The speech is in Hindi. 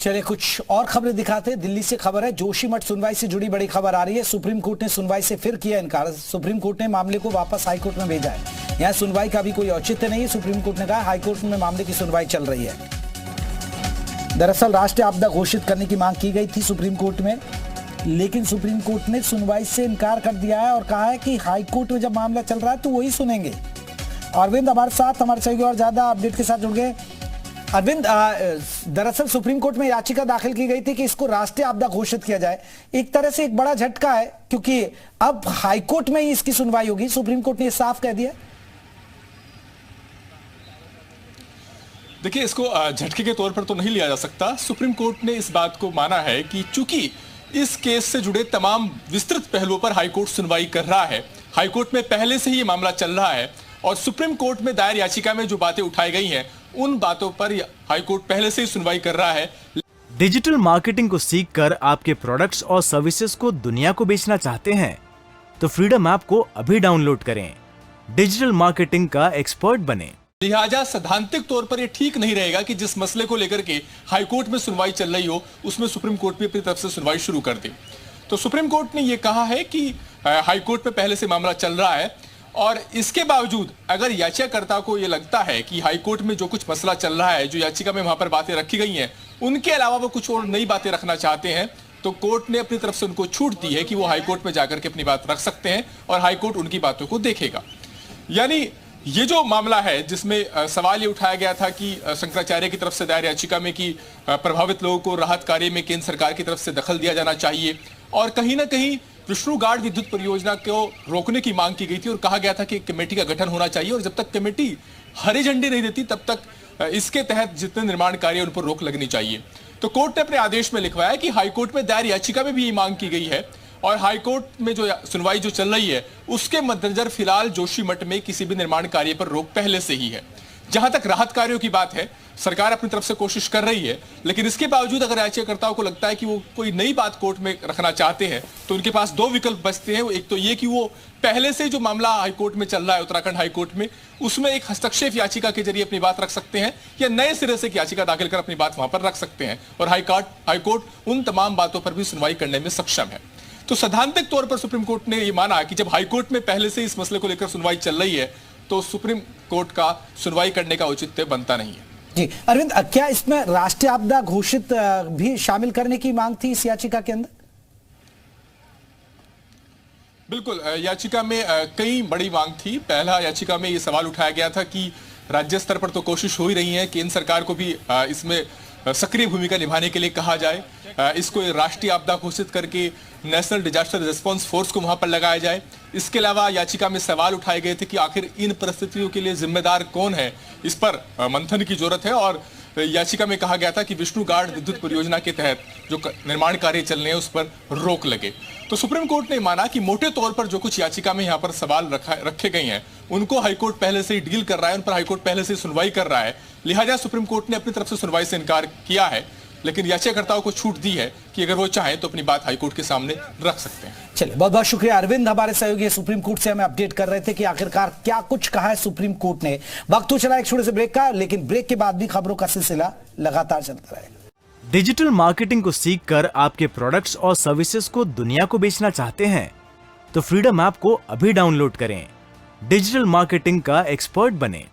चलिए कुछ और खबरें दिखाते हैं। दिल्ली से खबर है, जोशीमठ सुनवाई से जुड़ी बड़ी खबर आ रही है। सुप्रीम कोर्ट ने सुनवाई से फिर किया इनकार। सुप्रीम कोर्ट ने मामले को वापस हाई कोर्ट में भेजा है। यहाँ सुनवाई का भी कोई औचित्य नहीं है। सुप्रीम कोर्ट ने कहा हाई कोर्ट में मामले की सुनवाई चल रही है। दरअसल राष्ट्रीय आपदा घोषित करने की मांग की गई थी सुप्रीम कोर्ट में, लेकिन सुप्रीम कोर्ट ने सुनवाई से इनकार कर दिया है और कहा है कि हाई कोर्ट में जब मामला चल रहा है तो वही सुनेंगे। अरविंद हमारे साथ, हमारे सहयोगी और ज्यादा अपडेट के साथ जुड़ गए। अरविंद, दरअसल सुप्रीम कोर्ट में याचिका दाखिल की गई थी कि इसको राष्ट्रीय आपदा घोषित किया जाए। एक तरह से एक बड़ा झटका है क्योंकि अब हाई कोर्ट में ही इसकी सुनवाई होगी। सुप्रीम कोर्ट ने साफ कह दिया। देखिए, इसको झटके के तौर पर तो नहीं लिया जा सकता। सुप्रीम कोर्ट ने इस बात को माना है कि चूंकि इस केस से जुड़े तमाम विस्तृत पहलुओं पर हाईकोर्ट सुनवाई कर रहा है, हाईकोर्ट में पहले से ही ये मामला चल रहा है और सुप्रीम कोर्ट में दायर याचिका में जो बातें उठाई गई हैं उन बातों पर हाईकोर्ट पहले से ही सुनवाई कर रहा है। डिजिटल मार्केटिंग को सीखकर आपके प्रोडक्ट्स और सर्विसेज को दुनिया को बेचना चाहते हैं तो फ्रीडम ऐप को अभी डाउनलोड करें। डिजिटल मार्केटिंग का एक्सपर्ट बने। लिहाजा सैद्धांतिक तौर पर यह ठीक नहीं रहेगा कि जिस मसले को लेकर के हाईकोर्ट में सुनवाई चल रही हो उसमें सुप्रीम कोर्ट भी अपनी तरफ से सुनवाई शुरू कर दे। तो सुप्रीम कोर्ट ने यह कहा है कि हाईकोर्ट में पहले से मामला चल रहा है और इसके बावजूद अगर याचिकाकर्ता को यह लगता है कि हाईकोर्ट में जो कुछ मसला चल रहा है, जो याचिका में वहां पर बातें रखी गई हैं, उनके अलावा वो कुछ और नई बातें रखना चाहते हैं, तो कोर्ट ने अपनी तरफ से उनको छूट दी है कि वो हाईकोर्ट में जाकर के अपनी बात रख सकते हैं और हाईकोर्ट उनकी बातों को देखेगा। यानी ये जो मामला है जिसमें सवाल ये उठाया गया था कि शंकराचार्य की तरफ से दायर याचिका में कि प्रभावित लोगों को राहत कार्य में केंद्र सरकार की तरफ से दखल दिया जाना चाहिए और कहीं ना कहीं विष्णुगाड विद्युत परियोजना को रोकने की मांग की गई थी और कहा गया था कि कमेटी का गठन होना चाहिए और जब तक कमेटी हरी झंडी नहीं देती तब तक इसके तहत जितने निर्माण कार्य उन पर रोक लगनी चाहिए। तो कोर्ट ने अपने आदेश में लिखवाया कि हाईकोर्ट में दायर याचिका में भी ये मांग की गई है और हाईकोर्ट में जो सुनवाई जो चल रही है उसके मद्देनजर फिलहाल जोशीमठ में किसी भी निर्माण कार्य पर रोक पहले से ही है। जहां तक राहत कार्यों की बात है, सरकार अपनी तरफ से कोशिश कर रही है, लेकिन इसके बावजूद अगर याचिकाकर्ताओं को लगता है कि वो कोई नई बात कोर्ट में रखना चाहते हैं तो उनके पास दो विकल्प बचते हैं। एक तो ये कि वो पहले से जो मामला हाईकोर्ट में चल रहा है उत्तराखंड हाईकोर्ट में, उसमें एक हस्तक्षेप याचिका के जरिए अपनी बात रख सकते हैं या नए सिरे से याचिका दाखिल कर अपनी बात वहां पर रख सकते हैं और हाईकोर्ट उन तमाम बातों पर भी सुनवाई करने में सक्षम है। तो सैद्धांतिक तौर पर सुप्रीम कोर्ट ने यह माना कि जब हाईकोर्ट में पहले से इस मसले को लेकर सुनवाई चल रही है तो सुप्रीम कोर्ट का सुनवाई करने का औचित्य बनता नहीं है। जी अरविंद, क्या इसमें राष्ट्रीय आपदा घोषित भी शामिल करने की मांग थी इस याचिका के अंदर? बिल्कुल, याचिका में कई बड़ी मांग थी। पहला, याचिका में यह सवाल उठाया गया था कि राज्य स्तर पर तो कोशिश हो ही रही है, केंद्र सरकार को भी इसमें सक्रिय भूमिका निभाने के लिए कहा जाए, इसको राष्ट्रीय आपदा घोषित करके नेशनल डिजास्टर रिस्पांस फोर्स को वहां पर लगाया जाए। इसके अलावा याचिका में सवाल उठाए गए थे कि आखिर इन परिस्थितियों के लिए जिम्मेदार कौन है, इस पर मंथन की जरूरत है और याचिका में कहा गया था कि विष्णुगाड विद्युत परियोजना के तहत जो निर्माण कार्य चल रहे हैं उस पर रोक लगे। तो सुप्रीम कोर्ट ने माना कि मोटे तौर पर जो कुछ याचिका में यहाँ पर सवाल रखे गए हैं उनको हाईकोर्ट पहले से ही डील कर रहा है, उन पर हाईकोर्ट पहले से सुनवाई कर रहा है। लिहाजा सुप्रीम कोर्ट ने अपनी तरफ से सुनवाई से इनकार किया है, लेकिन याचिकाकर्ताओं को छूट दी है कि अगर वो चाहें तो अपनी बात हाईकोर्ट के सामने रख सकते हैं। चलिए, बहुत बहुत शुक्रिया अरविंद, हमारे सहयोगी सुप्रीम कोर्ट से हमें अपडेट कर रहे थे कि आखिरकार क्या कुछ कहा है सुप्रीम कोर्ट ने। वक्त तो चला एक छोटे से ब्रेक का, लेकिन ब्रेक के बाद भी खबरों का सिलसिला लगातार चलता रहेगा। डिजिटल मार्केटिंग को सीखकर आपके प्रोडक्ट्स और सर्विसेज को दुनिया को बेचना चाहते हैं तो फ्रीडम ऐप को अभी डाउनलोड करें। डिजिटल मार्केटिंग का एक्सपर्ट बने।